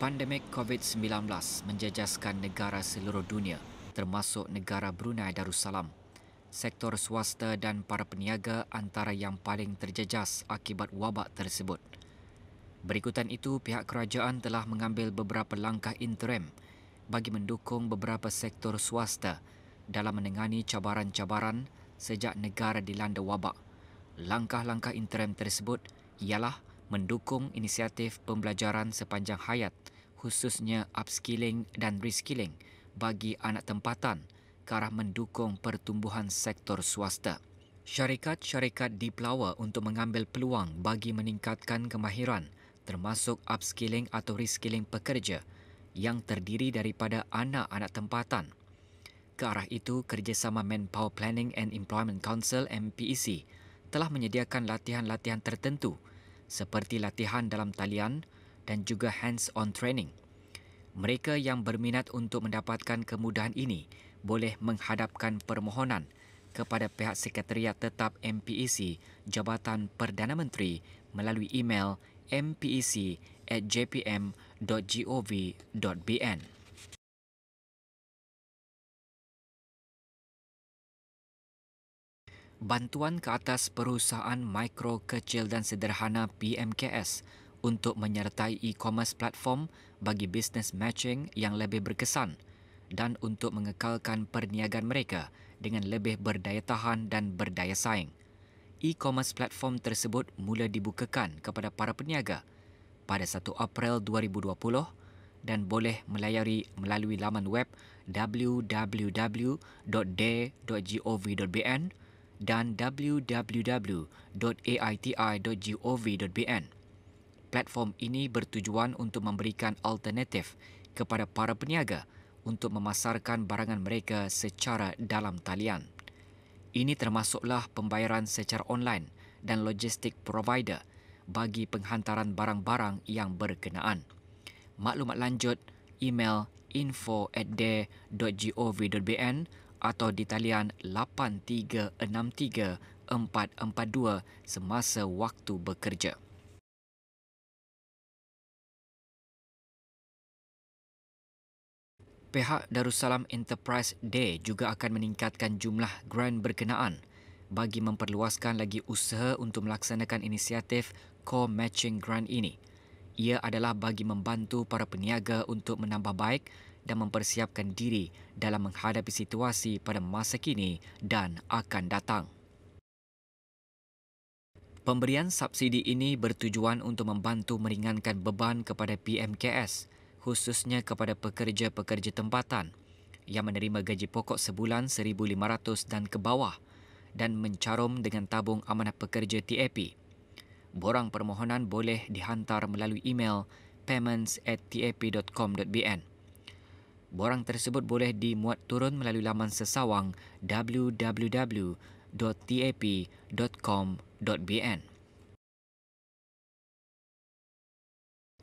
Pandemik COVID-19 menjejaskan negara seluruh dunia, termasuk negara Brunei Darussalam. Sektor swasta dan para peniaga antara yang paling terjejas akibat wabak tersebut. Berikutan itu, pihak kerajaan telah mengambil beberapa langkah interim bagi mendukung beberapa sektor swasta dalam menangani cabaran-cabaran sejak negara dilanda wabak. Langkah-langkah interim tersebut ialah mendukung inisiatif pembelajaran sepanjang hayat, khususnya upskilling dan reskilling bagi anak tempatan ke arah mendukung pertumbuhan sektor swasta. Syarikat-syarikat dipelawa untuk mengambil peluang bagi meningkatkan kemahiran termasuk upskilling atau reskilling pekerja yang terdiri daripada anak-anak tempatan. Ke arah itu, Kerjasama Manpower Planning and Employment Council MPEC telah menyediakan latihan-latihan tertentu seperti latihan dalam talian dan juga hands-on training. Mereka yang berminat untuk mendapatkan kemudahan ini boleh menghadapkan permohonan kepada pihak Sekretariat Tetap MPEC Jabatan Perdana Menteri melalui email mpec@jpm.gov.bn. Bantuan ke atas perusahaan mikro, kecil dan sederhana PMKS untuk menyertai e-commerce platform bagi bisnes matching yang lebih berkesan dan untuk mengekalkan perniagaan mereka dengan lebih berdaya tahan dan berdaya saing. E-commerce platform tersebut mula dibukakan kepada para peniaga pada 1 April 2020 dan boleh melalui laman web www.dare.gov.bn dan www.aiti.gov.bn. Platform ini bertujuan untuk memberikan alternatif kepada para peniaga untuk memasarkan barangan mereka secara dalam talian. Ini termasuklah pembayaran secara online dan logistik provider bagi penghantaran barang-barang yang berkenaan. Maklumat lanjut, email info@dare.gov.bn atau di talian 8363 442 semasa waktu bekerja. Pihak Darussalam Enterprise Day juga akan meningkatkan jumlah grant berkenaan bagi memperluaskan lagi usaha untuk melaksanakan inisiatif Core Matching Grant ini. Ia adalah bagi membantu para peniaga untuk menambah baik dan mempersiapkan diri dalam menghadapi situasi pada masa kini dan akan datang. Pemberian subsidi ini bertujuan untuk membantu meringankan beban kepada PMKS, khususnya kepada pekerja-pekerja tempatan yang menerima gaji pokok sebulan 1,500 dan ke bawah dan mencarum dengan tabung amanah pekerja TAP. Borang permohonan boleh dihantar melalui email payments@tap.com.bn. Borang tersebut boleh dimuat turun melalui laman sesawang www.tap.com.bn.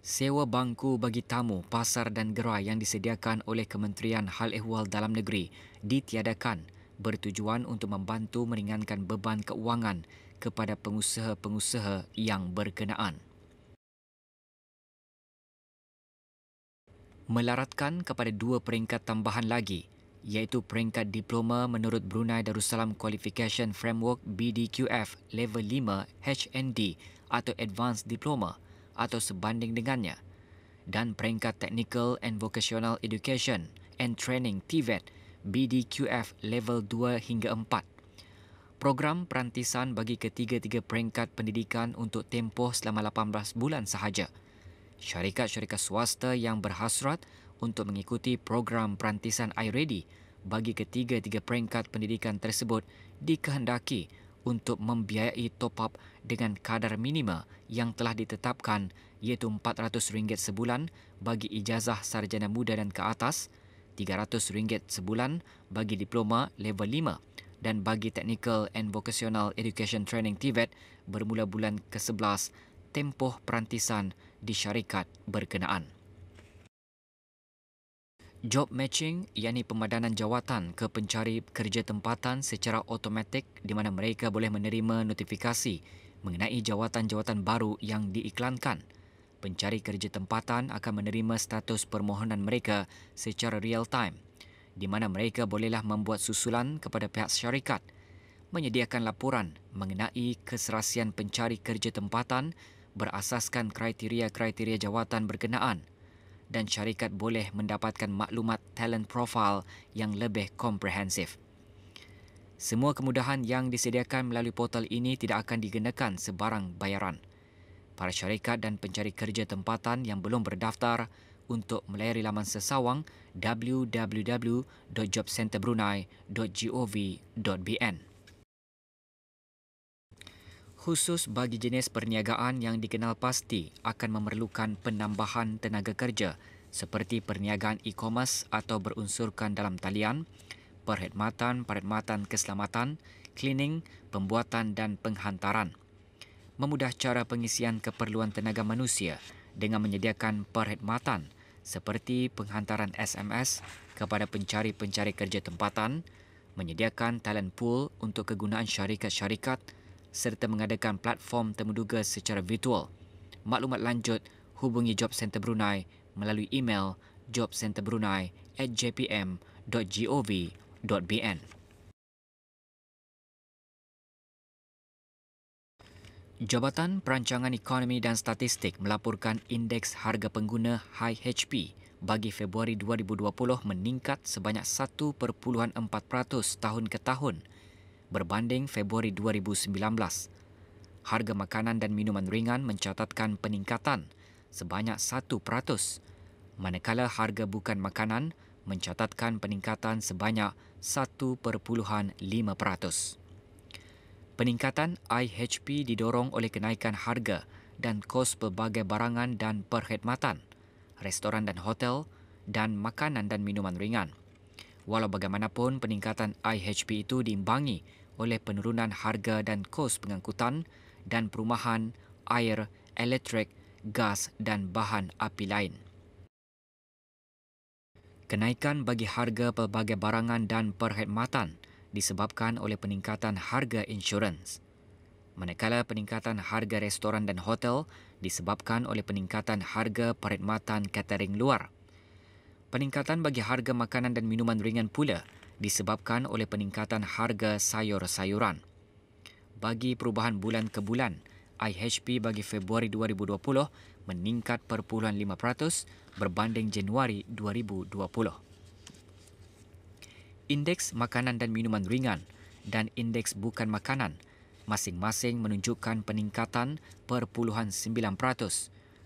Sewa bangku bagi tamu, pasar dan gerai yang disediakan oleh Kementerian Hal Ehwal Dalam Negeri ditiadakan bertujuan untuk membantu meringankan beban keuangan kepada pengusaha-pengusaha yang berkenaan. Melaratkan kepada 2 peringkat tambahan lagi, iaitu peringkat diploma menurut Brunei Darussalam Qualification Framework BDQF Level 5 HND atau Advanced Diploma atau sebanding dengannya, dan peringkat Technical and Vocational Education and Training TVET BDQF Level 2 hingga 4. Program perantisan bagi ketiga-tiga peringkat pendidikan untuk tempoh selama 18 bulan sahaja. Syarikat-syarikat swasta yang berhasrat untuk mengikuti program perantisan iReady bagi ketiga-tiga peringkat pendidikan tersebut dikehendaki untuk membiayai top-up dengan kadar minima yang telah ditetapkan iaitu RM400 sebulan bagi ijazah sarjana muda dan ke atas, RM300 sebulan bagi diploma level 5 dan bagi Technical and Vocational Education Training TVET bermula bulan ke-11 tempoh perantisan di syarikat berkenaan. Job matching iaitu pemadanan jawatan ke pencari kerja tempatan secara automatik di mana mereka boleh menerima notifikasi mengenai jawatan-jawatan baru yang diiklankan. pencari kerja tempatan akan menerima status permohonan mereka secara real time, di mana mereka bolehlah membuat susulan kepada pihak syarikat, menyediakan laporan mengenai keserasian pencari kerja tempatan berasaskan kriteria-kriteria jawatan berkenaan, dan syarikat boleh mendapatkan maklumat talent profile yang lebih komprehensif. Semua kemudahan yang disediakan melalui portal ini tidak akan dikenakan sebarang bayaran. Para syarikat dan pencari kerja tempatan yang belum berdaftar untuk melayari laman sesawang www.jobcenterbrunei.gov.bn. Khusus bagi jenis perniagaan yang dikenal pasti akan memerlukan penambahan tenaga kerja seperti perniagaan e-commerce atau berunsurkan dalam talian, perkhidmatan keselamatan, cleaning, pembuatan dan penghantaran. Memudah cara pengisian keperluan tenaga manusia dengan menyediakan perkhidmatan seperti penghantaran SMS kepada pencari-pencari kerja tempatan, menyediakan talent pool untuk kegunaan syarikat-syarikat serta mengadakan platform temuduga secara virtual. Maklumat lanjut, hubungi Job Center Brunei melalui email jobcenterbrunei@jpm.gov.bn. Jabatan Perancangan Ekonomi dan Statistik melaporkan indeks harga pengguna IHP bagi Februari 2020 meningkat sebanyak 1.4% tahun ke tahun berbanding Februari 2019. Harga makanan dan minuman ringan mencatatkan peningkatan sebanyak 1%, manakala harga bukan makanan mencatatkan peningkatan sebanyak 1.5%. Peningkatan IHP didorong oleh kenaikan harga dan kos pelbagai barangan dan perkhidmatan, restoran dan hotel, dan makanan dan minuman ringan. Walau bagaimanapun, peningkatan IHP itu diimbangi oleh penurunan harga dan kos pengangkutan dan perumahan, air, elektrik, gas dan bahan api lain. Kenaikan bagi harga pelbagai barangan dan perkhidmatan disebabkan oleh peningkatan harga insurans. Manakala peningkatan harga restoran dan hotel disebabkan oleh peningkatan harga perkhidmatan catering luar. Peningkatan bagi harga makanan dan minuman ringan pula disebabkan oleh peningkatan harga sayur-sayuran. Bagi perubahan bulan ke bulan, IHP bagi Februari 2020 meningkat 0.5% berbanding Januari 2020. Indeks makanan dan minuman ringan dan indeks bukan makanan masing-masing menunjukkan peningkatan 0.9%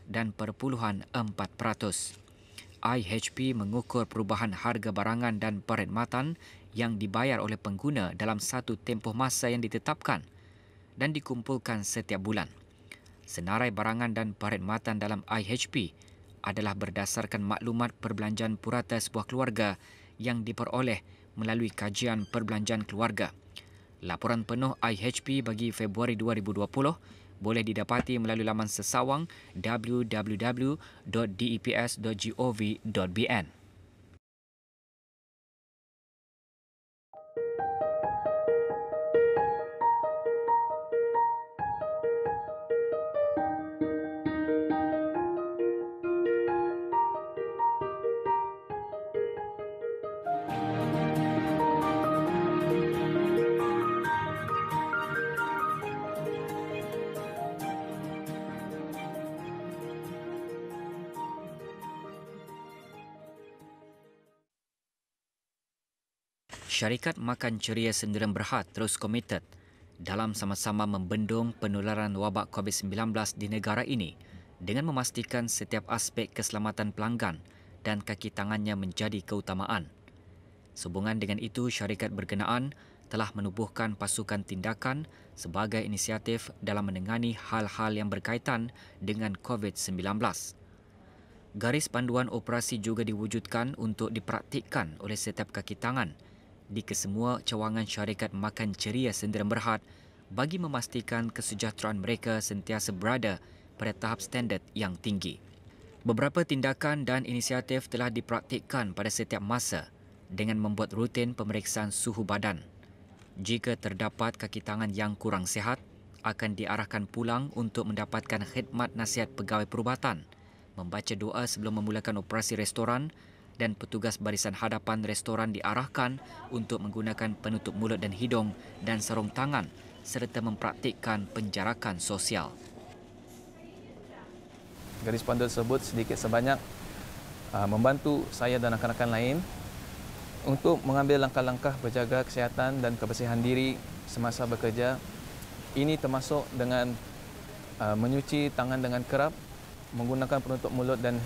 dan 0.4%. IHP mengukur perubahan harga barangan dan perkhidmatan yang dibayar oleh pengguna dalam satu tempoh masa yang ditetapkan dan dikumpulkan setiap bulan. Senarai barangan dan perkhidmatan dalam IHP adalah berdasarkan maklumat perbelanjaan purata sebuah keluarga yang diperoleh melalui kajian perbelanjaan keluarga. Laporan penuh IHP bagi Februari 2020 boleh didapati melalui laman sesawang www.deps.gov.bn. Syarikat Makan Ceria Sdn Berhad terus komited dalam sama-sama membendung penularan wabak COVID-19 di negara ini dengan memastikan setiap aspek keselamatan pelanggan dan kaki tangannya menjadi keutamaan. Sehubungan dengan itu, syarikat berkenaan telah menubuhkan pasukan tindakan sebagai inisiatif dalam menangani hal-hal yang berkaitan dengan COVID-19. Garis panduan operasi juga diwujudkan untuk dipraktikkan oleh setiap kaki tangan di kesemua cawangan syarikat Makan Ceria Sdn Berhad bagi memastikan kesejahteraan mereka sentiasa berada pada tahap standard yang tinggi. Beberapa tindakan dan inisiatif telah dipraktikkan pada setiap masa dengan membuat rutin pemeriksaan suhu badan. Jika terdapat kaki tangan yang kurang sihat akan diarahkan pulang untuk mendapatkan khidmat nasihat pegawai perubatan, membaca doa sebelum memulakan operasi restoran dan petugas barisan hadapan restoran diarahkan untuk menggunakan penutup mulut dan hidung dan sarung tangan serta mempraktikkan penjarakan sosial. Garis pandu tersebut sedikit sebanyak membantu saya dan rakan-rakan lain untuk mengambil langkah-langkah berjaga kesihatan dan kebersihan diri semasa bekerja. Ini termasuk dengan menyuci tangan dengan kerap, menggunakan penutup mulut dan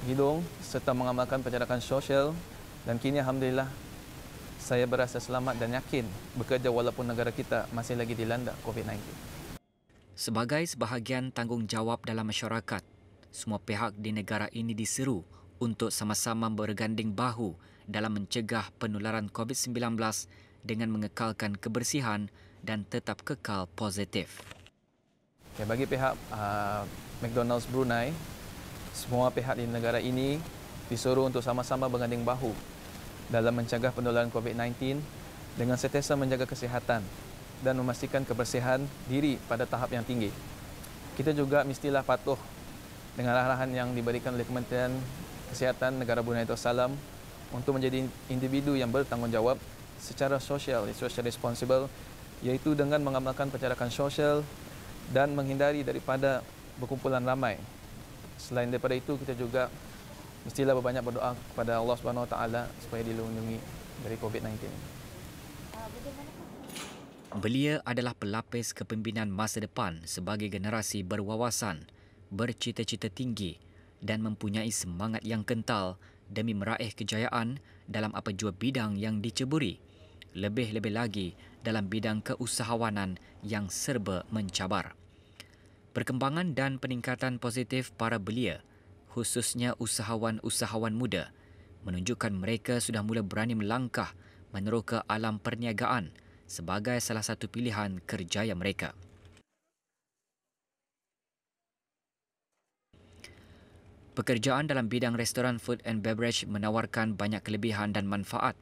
hidung serta mengamalkan penjarakan sosial, dan kini alhamdulillah saya berasa selamat dan yakin bekerja walaupun negara kita masih lagi dilanda COVID-19. Sebagai sebahagian tanggungjawab dalam masyarakat, semua pihak di negara ini diseru untuk sama-sama berganding bahu dalam mencegah penularan COVID-19 dengan mengekalkan kebersihan dan tetap kekal positif. Ya, bagi pihak McDonald's Brunei, semua pihak di negara ini disuruh untuk sama-sama berganding bahu dalam mencegah penularan COVID-19 dengan sentiasa menjaga kesihatan dan memastikan kebersihan diri pada tahap yang tinggi. Kita juga mestilah patuh dengan arahan yang diberikan oleh Kementerian Kesihatan Negara Brunei Darussalam untuk menjadi individu yang bertanggungjawab secara social responsible, iaitu dengan mengamalkan penjarakan sosial dan menghindari daripada berkumpulan ramai. Selain daripada itu, kita juga mestilah berbanyak berdoa kepada Allah Subhanahu Wa Taala supaya dilindungi dari COVID-19. Belia adalah pelapis kepimpinan masa depan sebagai generasi berwawasan, bercita-cita tinggi dan mempunyai semangat yang kental demi meraih kejayaan dalam apa jua bidang yang diceburi. Lebih-lebih lagi dalam bidang keusahawanan yang serba mencabar. Perkembangan dan peningkatan positif para belia, khususnya usahawan-usahawan muda, menunjukkan mereka sudah mula berani melangkah meneroka alam perniagaan sebagai salah satu pilihan kerjaya mereka. Pekerjaan dalam bidang restoran food and beverage menawarkan banyak kelebihan dan manfaat.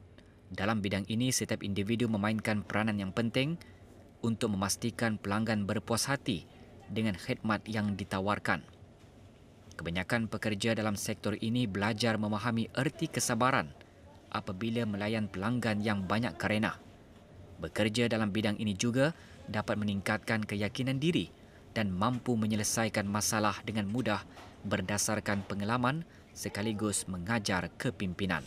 Dalam bidang ini, setiap individu memainkan peranan yang penting untuk memastikan pelanggan berpuas hati dengan khidmat yang ditawarkan. Kebanyakan pekerja dalam sektor ini belajar memahami erti kesabaran apabila melayan pelanggan yang banyak karenah. Bekerja dalam bidang ini juga dapat meningkatkan keyakinan diri dan mampu menyelesaikan masalah dengan mudah berdasarkan pengalaman sekaligus mengajar kepimpinan.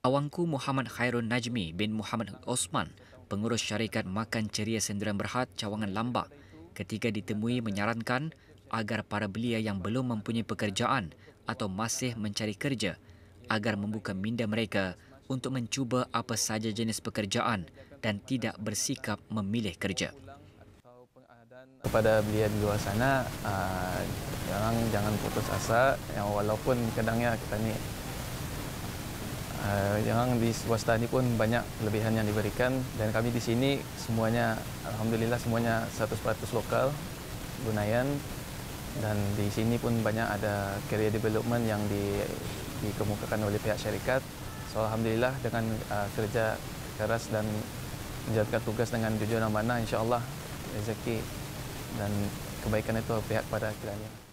Awangku Muhammad Khairul Najmi bin Muhammad Osman, pengurus syarikat Makan Ceria Sendirian Berhad, Cawangan Lambak, ketika ditemui menyarankan agar para belia yang belum mempunyai pekerjaan atau masih mencari kerja agar membuka minda mereka untuk mencuba apa saja jenis pekerjaan dan tidak bersikap memilih kerja. Kepada belia di luar sana, jangan putus asa, walaupun kadangnya kita ni yang di swasta ni pun banyak kelebihan yang diberikan, dan kami di sini semuanya alhamdulillah semuanya 100% lokal Bruneian, dan di sini pun banyak ada career development yang dikemukakan oleh pihak syarikat. So alhamdulillah dengan kerja keras dan menjalankan tugas dengan jujur dan amanah, insya-Allah rezeki dan kebaikan itu pihak pada kiranya.